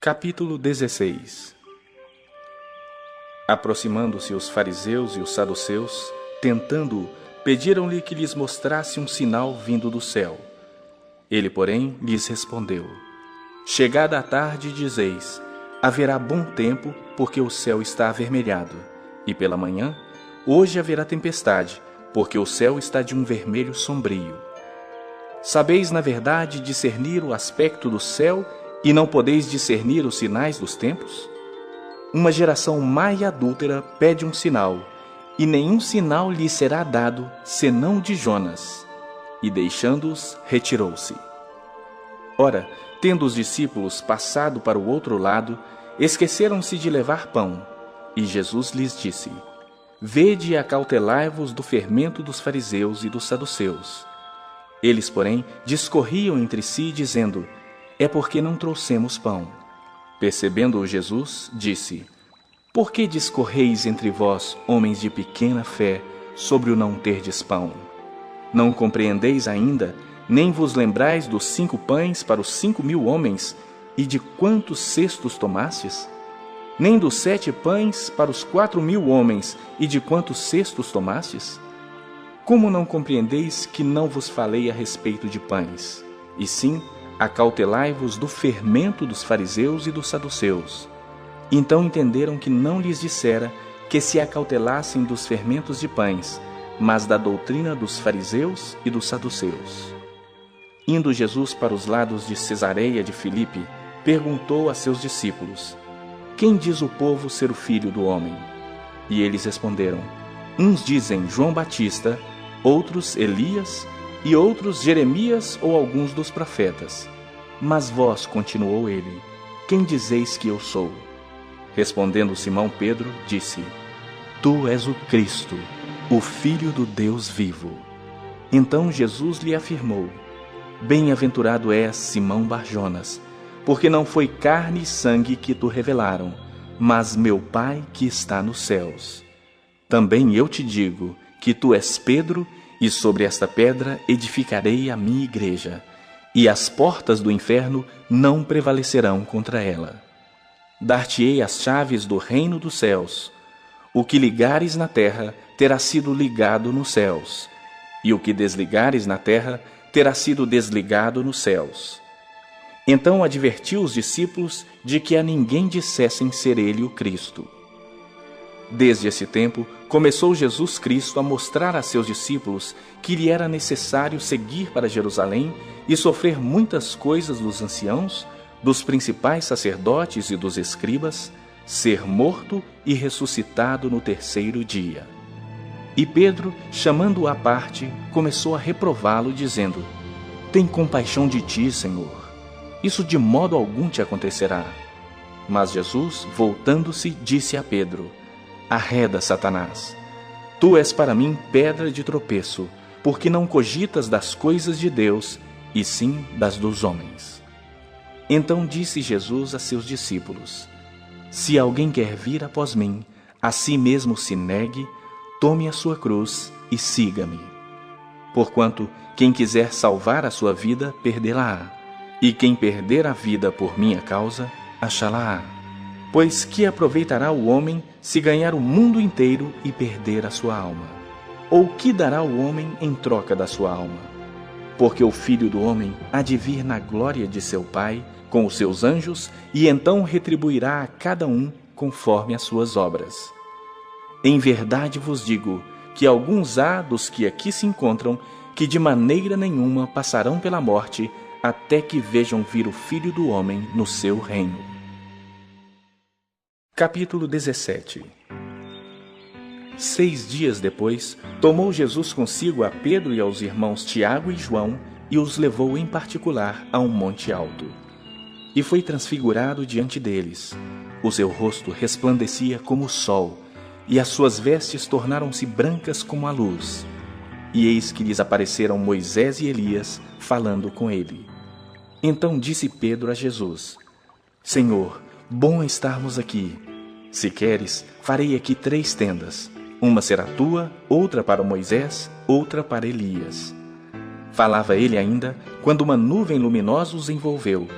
Capítulo 16. Aproximando-se os fariseus e os saduceus, tentando-o, pediram-lhe que lhes mostrasse um sinal vindo do céu. Ele, porém, lhes respondeu: Chegada a tarde, dizeis, haverá bom tempo, porque o céu está avermelhado, e pela manhã, hoje haverá tempestade, porque o céu está de um vermelho sombrio. Sabeis, na verdade, discernir o aspecto do céu, e não podeis discernir os sinais dos tempos? Uma geração má e adúltera pede um sinal, e nenhum sinal lhe será dado, senão de Jonas. E deixando-os, retirou-se. Ora, tendo os discípulos passado para o outro lado, esqueceram-se de levar pão. E Jesus lhes disse: Vede e acautelai-vos do fermento dos fariseus e dos saduceus. Eles, porém, discorriam entre si, dizendo: É porque não trouxemos pão. Percebendo-o Jesus, disse: Por que discorreis entre vós, homens de pequena fé, sobre o não terdes pão? Não compreendeis ainda, nem vos lembrais dos 5 pães para os 5.000 homens, e de quantos cestos tomastes? Nem dos 7 pães para os 4.000 homens, e de quantos cestos tomastes? Como não compreendeis que não vos falei a respeito de pães, e sim, acautelai-vos do fermento dos fariseus e dos saduceus? Então entenderam que não lhes dissera que se acautelassem dos fermentos de pães, mas da doutrina dos fariseus e dos saduceus. Indo Jesus para os lados de Cesareia de Filipe, perguntou a seus discípulos: Quem diz o povo ser o Filho do Homem? E eles responderam: Uns dizem João Batista, outros Elias, e outros Jeremias ou alguns dos profetas. Mas vós, continuou ele, quem dizeis que eu sou? Respondendo Simão Pedro, disse: Tu és o Cristo, o Filho do Deus vivo. Então Jesus lhe afirmou: Bem-aventurado és, Simão Barjonas, porque não foi carne e sangue que te revelaram, mas meu Pai que está nos céus. Também eu te digo que tu és Pedro, e sobre esta pedra edificarei a minha igreja, e as portas do inferno não prevalecerão contra ela. Dar-te-ei as chaves do reino dos céus. O que ligares na terra terá sido ligado nos céus, e o que desligares na terra terá sido desligado nos céus. Então advertiu os discípulos de que a ninguém dissessem ser ele o Cristo. Desde esse tempo, começou Jesus Cristo a mostrar a seus discípulos que lhe era necessário seguir para Jerusalém e sofrer muitas coisas dos anciãos, dos principais sacerdotes e dos escribas, ser morto e ressuscitado no 3º dia. E Pedro, chamando-o à parte, começou a reprová-lo, dizendo: Tem compaixão de ti, Senhor. Isso de modo algum te acontecerá. Mas Jesus, voltando-se, disse a Pedro: Arreda, Satanás. Tu és para mim pedra de tropeço, porque não cogitas das coisas de Deus, e sim das dos homens. Então disse Jesus a seus discípulos: Se alguém quer vir após mim, a si mesmo se negue, tome a sua cruz e siga-me. Porquanto quem quiser salvar a sua vida, perdê-la-á, e quem perder a vida por minha causa, achá-la-á. Pois que aproveitará o homem se ganhar o mundo inteiro e perder a sua alma? Ou que dará o homem em troca da sua alma? Porque o Filho do Homem há de vir na glória de seu Pai, com os seus anjos, e então retribuirá a cada um conforme as suas obras. Em verdade vos digo que alguns há dos que aqui se encontram que de maneira nenhuma passarão pela morte até que vejam vir o Filho do Homem no seu reino. Capítulo 17. 6 dias depois, tomou Jesus consigo a Pedro e aos irmãos Tiago e João e os levou em particular a um monte alto. E foi transfigurado diante deles. O seu rosto resplandecia como o sol, e as suas vestes tornaram-se brancas como a luz. E eis que lhes apareceram Moisés e Elias, falando com ele. Então disse Pedro a Jesus: Senhor, bom é estarmos aqui. Se queres, farei aqui 3 tendas. Uma será tua, outra para Moisés, outra para Elias. Falava ele ainda, quando uma nuvem luminosa os envolveu.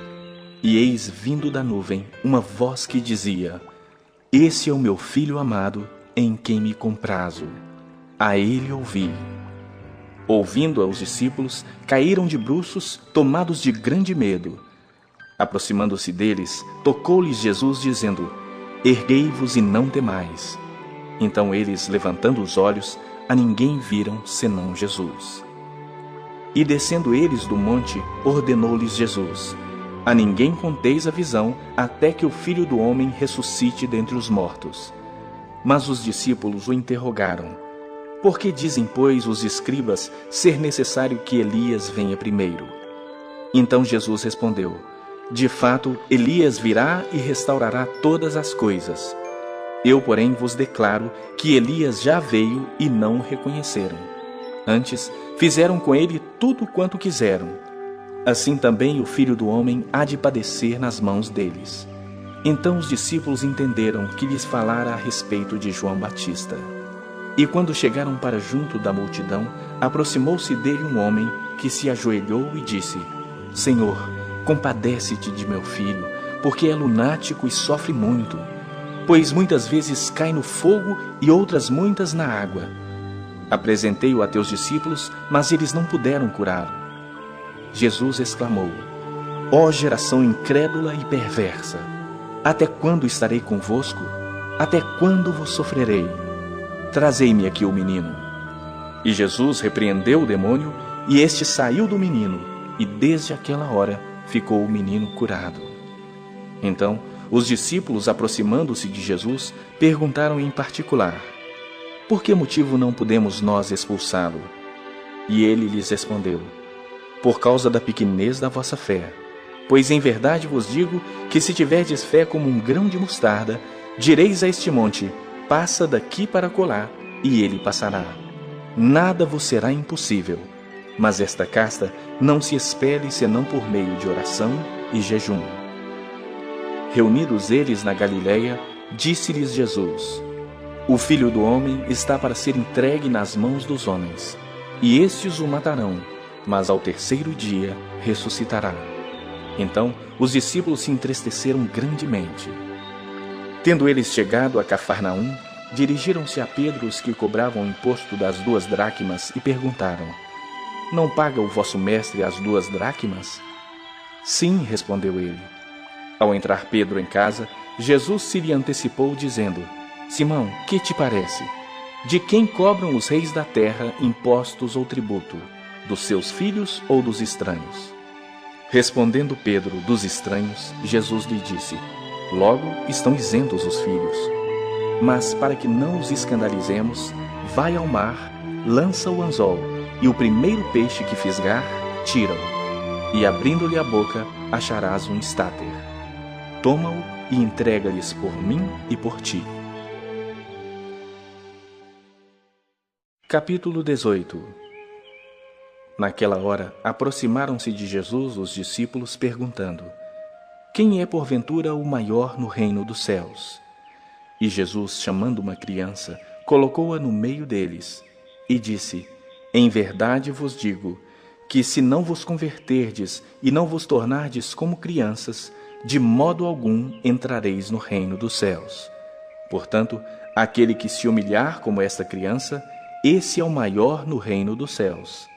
E eis vindo da nuvem uma voz que dizia: Esse é o meu Filho amado, em quem me comprazo. A ele ouvi. Ouvindo-a, os discípulos caíram de bruços, tomados de grande medo. Aproximando-se deles, tocou-lhes Jesus, dizendo: Erguei-vos e não temais. Então eles, levantando os olhos, a ninguém viram senão Jesus. E descendo eles do monte, ordenou-lhes Jesus: A ninguém conteis a visão, até que o Filho do Homem ressuscite dentre os mortos. Mas os discípulos o interrogaram: Por que dizem, pois, os escribas ser necessário que Elias venha primeiro? Então Jesus respondeu: De fato, Elias virá e restaurará todas as coisas. Eu, porém, vos declaro que Elias já veio e não o reconheceram. Antes, fizeram com ele tudo quanto quiseram. Assim também o Filho do Homem há de padecer nas mãos deles. Então os discípulos entenderam que lhes falara a respeito de João Batista. E quando chegaram para junto da multidão, aproximou-se dele um homem que se ajoelhou e disse: Senhor, compadece-te de meu filho, porque é lunático e sofre muito, pois muitas vezes cai no fogo e outras muitas na água. Apresentei-o a teus discípulos, mas eles não puderam curá-lo. Jesus exclamou: Ó geração incrédula e perversa, até quando estarei convosco? Até quando vos sofrerei? Trazei-me aqui o menino. E Jesus repreendeu o demônio, e este saiu do menino, e desde aquela hora ficou o menino curado. Então, os discípulos, aproximando-se de Jesus, perguntaram em particular: Por que motivo não pudemos nós expulsá-lo? E ele lhes respondeu: Por causa da pequenez da vossa fé. Pois em verdade vos digo que se tiverdes fé como um grão de mostarda, direis a este monte: Passa daqui para acolá, e ele passará. Nada vos será impossível. Mas esta casta não se expele senão por meio de oração e jejum. Reunidos eles na Galileia, disse-lhes Jesus: O Filho do Homem está para ser entregue nas mãos dos homens, e estes o matarão, mas ao terceiro dia ressuscitará. Então os discípulos se entristeceram grandemente. Tendo eles chegado a Cafarnaum, dirigiram-se a Pedro os que cobravam o imposto das 2 dracmas e perguntaram: Não paga o vosso mestre as 2 dracmas? Sim, respondeu ele. Ao entrar Pedro em casa, Jesus se lhe antecipou, dizendo: Simão, que te parece? De quem cobram os reis da terra impostos ou tributo? Dos seus filhos ou dos estranhos? Respondendo Pedro: Dos estranhos, Jesus lhe disse: Logo estão isentos os filhos. Mas para que não os escandalizemos, vai ao mar, lança o anzol, e o primeiro peixe que fisgar, tira-o, e abrindo-lhe a boca, acharás um estáter. Toma-o e entrega-lhes por mim e por ti. Capítulo 18. Naquela hora, aproximaram-se de Jesus os discípulos, perguntando: Quem é porventura o maior no reino dos céus? E Jesus, chamando uma criança, colocou-a no meio deles, e disse: Em verdade vos digo, que se não vos converterdes e não vos tornardes como crianças, de modo algum entrareis no reino dos céus. Portanto, aquele que se humilhar como esta criança, esse é o maior no reino dos céus.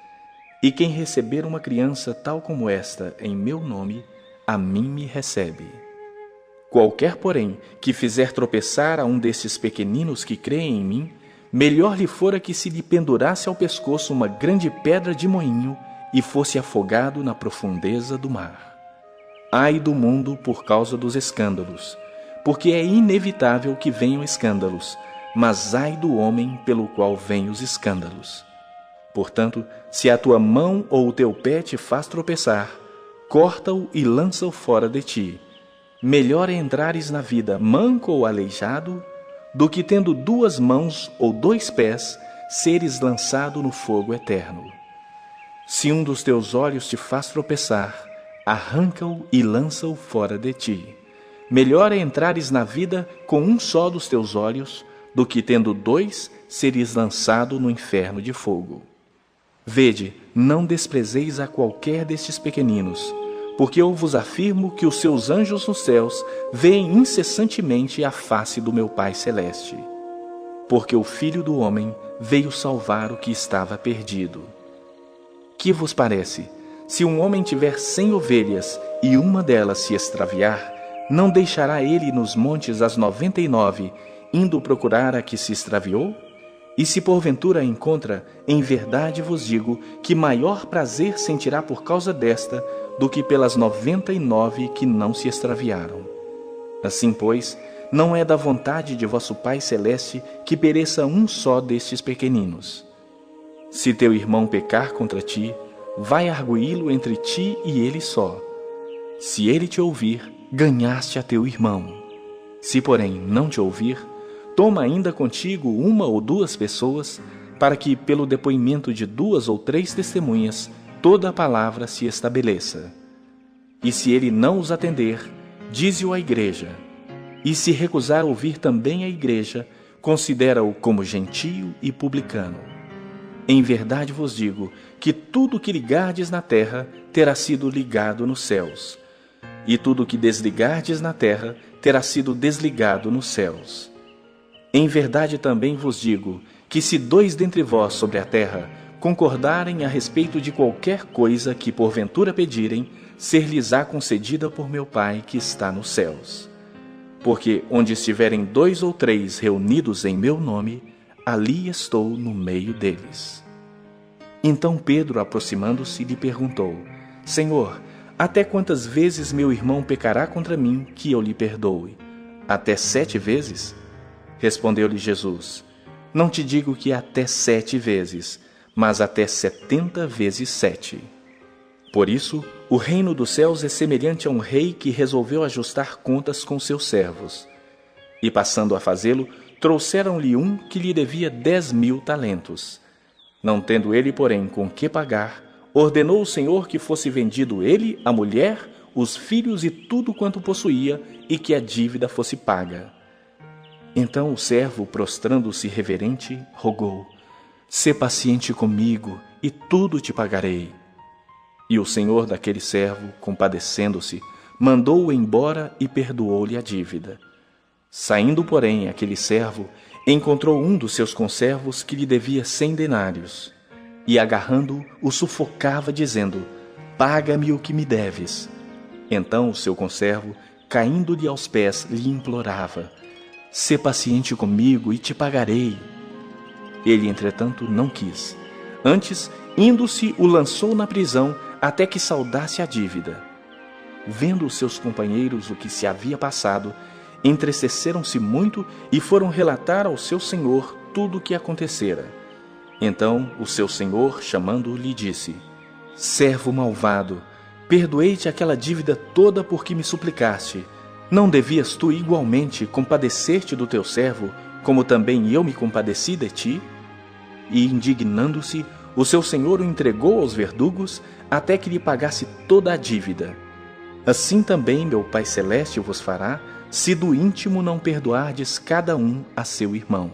E quem receber uma criança tal como esta em meu nome, a mim me recebe. Qualquer, porém, que fizer tropeçar a um destes pequeninos que creem em mim, melhor lhe fora que se lhe pendurasse ao pescoço uma grande pedra de moinho e fosse afogado na profundeza do mar. Ai do mundo por causa dos escândalos, porque é inevitável que venham escândalos, mas ai do homem pelo qual vêm os escândalos. Portanto, se a tua mão ou o teu pé te faz tropeçar, corta-o e lança-o fora de ti. Melhor é entrares na vida manco ou aleijado, do que tendo 2 mãos ou 2 pés, seres lançado no fogo eterno. Se um dos teus olhos te faz tropeçar, arranca-o e lança-o fora de ti. Melhor é entrares na vida com um só dos teus olhos, do que tendo 2, seres lançado no inferno de fogo. Vede, não desprezeis a qualquer destes pequeninos, porque eu vos afirmo que os seus anjos nos céus veem incessantemente a face do meu Pai Celeste. Porque o Filho do Homem veio salvar o que estava perdido. Que vos parece? Se um homem tiver 100 ovelhas e uma delas se extraviar, não deixará ele nos montes as 99, indo procurar a que se extraviou? E se porventura a encontra, em verdade vos digo que maior prazer sentirá por causa desta do que pelas 99 que não se extraviaram. Assim, pois, não é da vontade de vosso Pai Celeste que pereça um só destes pequeninos. Se teu irmão pecar contra ti, vai arguí-lo entre ti e ele só. Se ele te ouvir, ganhaste a teu irmão. Se, porém, não te ouvir, toma ainda contigo 1 ou 2 pessoas, para que, pelo depoimento de 2 ou 3 testemunhas, toda a palavra se estabeleça. E se ele não os atender, dize-o à igreja. E se recusar ouvir também a igreja, considera-o como gentio e publicano. Em verdade vos digo que tudo o que ligardes na terra terá sido ligado nos céus, e tudo o que desligardes na terra terá sido desligado nos céus. Em verdade também vos digo que se 2 dentre vós sobre a terra concordarem a respeito de qualquer coisa que porventura pedirem, ser-lhes-á concedida por meu Pai que está nos céus. Porque onde estiverem 2 ou 3 reunidos em meu nome, ali estou no meio deles. Então Pedro, aproximando-se, lhe perguntou: Senhor, até quantas vezes meu irmão pecará contra mim, que eu lhe perdoe? Até 7 vezes? Respondeu-lhe Jesus: Não te digo que até 7 vezes, mas até 70 vezes 7. Por isso, o reino dos céus é semelhante a um rei que resolveu ajustar contas com seus servos. E passando a fazê-lo, trouxeram-lhe um que lhe devia 10.000 talentos. Não tendo ele, porém, com que pagar, ordenou o Senhor que fosse vendido ele, a mulher, os filhos e tudo quanto possuía, e que a dívida fosse paga. Então o servo, prostrando-se reverente, rogou: Sê paciente comigo, e tudo te pagarei. E o senhor daquele servo, compadecendo-se, mandou-o embora e perdoou-lhe a dívida. Saindo, porém, aquele servo, encontrou um dos seus conservos que lhe devia 100 denários, e agarrando-o, o sufocava, dizendo: Paga-me o que me deves. Então o seu conservo, caindo-lhe aos pés, lhe implorava: Sê paciente comigo e te pagarei. Ele, entretanto, não quis. Antes, indo-se, o lançou na prisão, até que saldasse a dívida. Vendo os seus companheiros o que se havia passado, entristeceram-se muito e foram relatar ao seu senhor tudo o que acontecera. Então o seu senhor, chamando-o, lhe disse: Servo malvado, perdoei-te aquela dívida toda porque me suplicaste. Não devias tu igualmente compadecer-te do teu servo, como também eu me compadeci de ti? E, indignando-se, o seu senhor o entregou aos verdugos até que lhe pagasse toda a dívida. Assim também meu Pai Celeste vos fará, se do íntimo não perdoardes cada um a seu irmão.